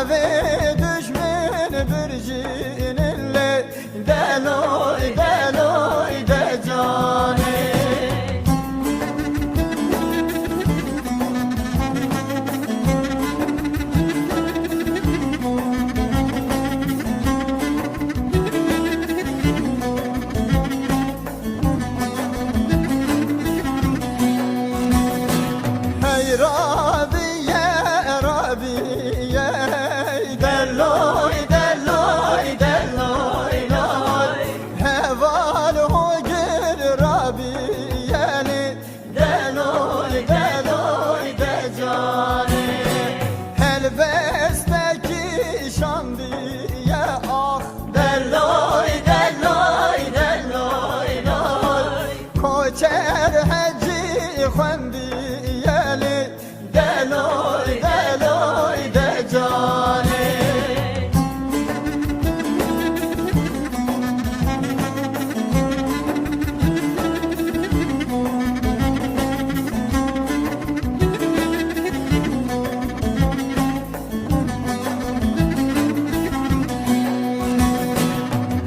ve düşmün bircininle deloy deloy de cane. Hey Rabiye Rabiye deloy deloy deloy deloy heval ho gir Rabiyeni deloy deloy de cane. Helbesteki şandiye ah deloy deloy deloy deloy koçer heci xwendiyeli deloy deloy de cane.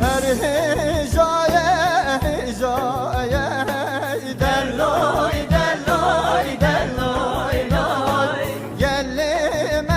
Her hicaya hicaya deloy deloy deloy deloy gellim